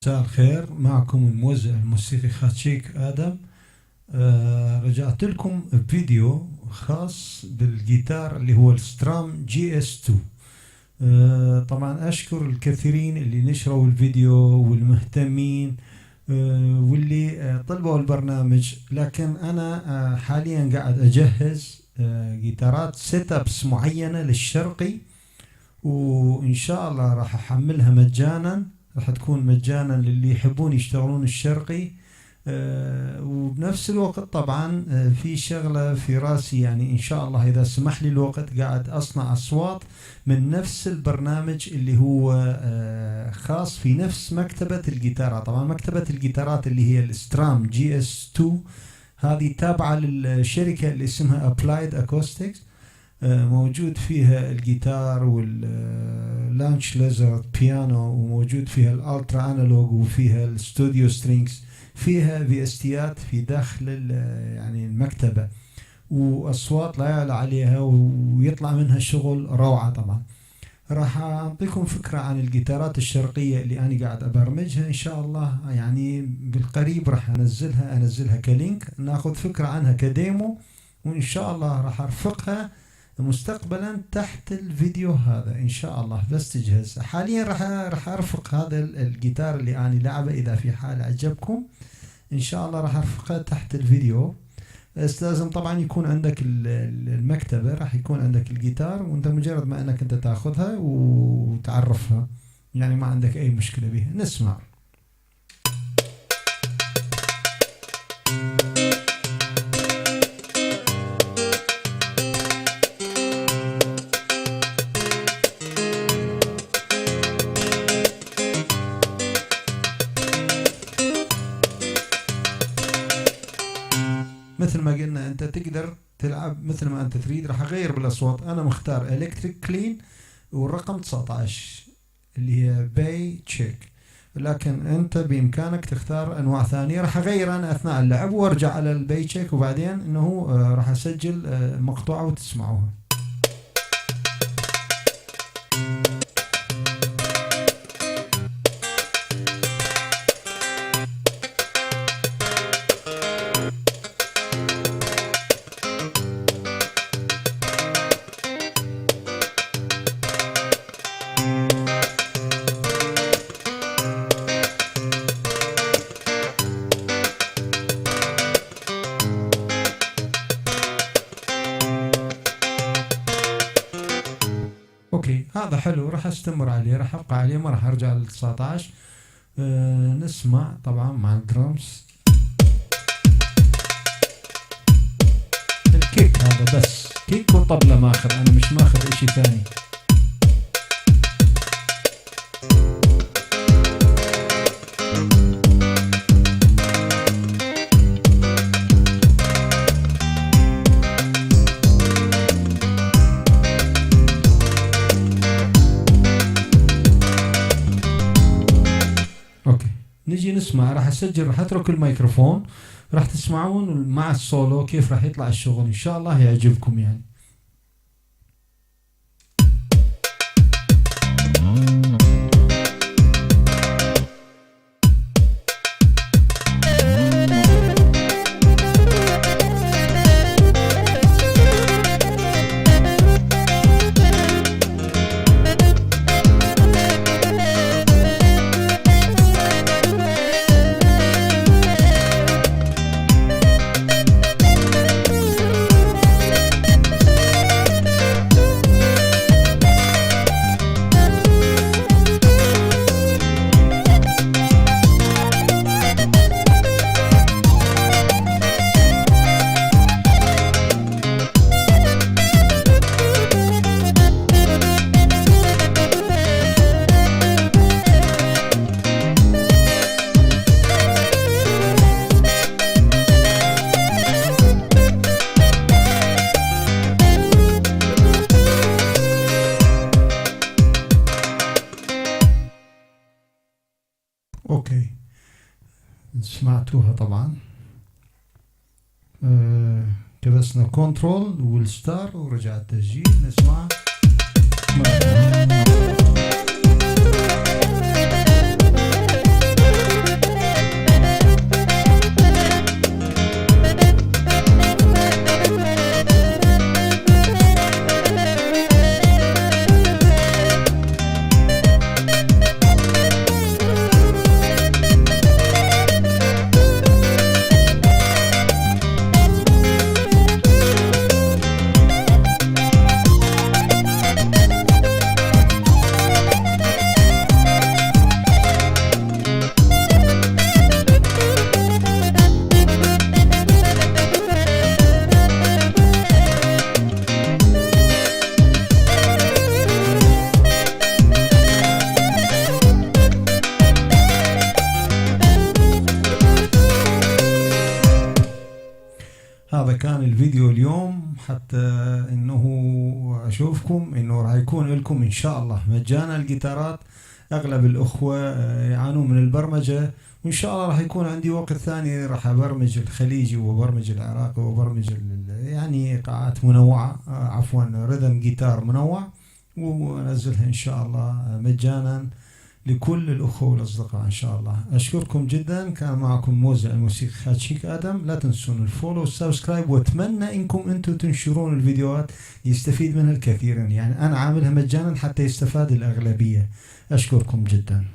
مساء الخير، معكم الموزع الموسيقي خاتشيك آدم. رجعت لكم بفيديو خاص بالجيتار اللي هو السترام GS2. طبعا أشكر الكثيرين اللي نشروا الفيديو والمهتمين واللي طلبوا البرنامج، لكن أنا حاليا قاعد أجهز جيتارات سيت ابس معينة للشرقي، وإن شاء الله راح أحملها مجانا، راح تكون مجانا للي يحبون يشتغلون الشرقي. وبنفس الوقت طبعا في شغلة في راسي، يعني إن شاء الله إذا سمح لي الوقت قاعد أصنع أصوات من نفس البرنامج اللي هو خاص في نفس مكتبة الجيتارات. طبعا مكتبة الجيتارات اللي هي السترام GS2 هذه تابعة للشركة اللي اسمها Applied Acoustics. موجود فيها الجيتار واللانش ليزر بيانو، وموجود فيها الالترا انالوج، وفيها الاستوديو سترينجز، فيها VSTات في داخل يعني المكتبة، واصوات لا يعلى عليها، ويطلع منها شغل روعة. طبعا راح اعطيكم فكرة عن الجيتارات الشرقية اللي انا قاعد ابرمجها ان شاء الله، يعني بالقريب راح انزلها كلينك، ناخذ فكرة عنها كديمو، وان شاء الله راح ارفقها مستقبلا تحت الفيديو هذا ان شاء الله. بس تجهز حاليا راح ارفق هذا الجيتار اللي اني لعبه، اذا في حال عجبكم ان شاء الله راح ارفقه تحت الفيديو. بس لازم طبعا يكون عندك المكتبة، راح يكون عندك الجيتار، وانت مجرد ما انك انت تاخذها وتعرفها، يعني ما عندك اي مشكلة بها. نسمع. مثل ما قلنا انت تقدر تلعب مثل ما انت تريد. راح اغير بالاصوات، انا مختار الكتريك كلين والرقم 19 اللي هي باي تشيك، لكن انت بامكانك تختار انواع ثانيه. راح اغير انا اثناء اللعب وارجع على الباي تشيك، وبعدين انه راح اسجل مقطوعه وتسمعوها. اوكي هذا حلو، راح استمر عليه، راح ابقى عليه، ما راح ارجع لل 19. نسمع طبعا مع الدرمز الكيك، هذا بس كيك وطبلة ماخذ، انا مش ماخذ اشي ثاني. نجي نسمع، راح اسجل، راح اترك الميكروفون، راح تسمعون مع السولو كيف راح يطلع الشغل، ان شاء الله يعجبكم يعني. اوكي سمعتوها طبعا. كبسنا كنترول والستار ورجع التسجيل. نسمع. هذا كان الفيديو اليوم، حتى انه اشوفكم انه راح يكون لكم ان شاء الله مجانا الجيتارات. اغلب الاخوة يعانون من البرمجة، وان شاء الله راح يكون عندي وقت ثاني راح ابرمج الخليجي وبرمج العراقي وبرمج يعني ايقاعات منوعة، عفوا رhythm جيتار منوع، وانزلها ان شاء الله مجانا لكل الأخوة والأصدقاء إن شاء الله. أشكركم جدا، كان معكم موزع الموسيقي خاتشيك آدم. لا تنسون الفولو والسبسكرايب، وأتمنى إنكم أنتم تنشرون الفيديوهات يستفيد منها الكثيرين، يعني أنا عاملها مجانا حتى يستفاد الأغلبية. أشكركم جدا.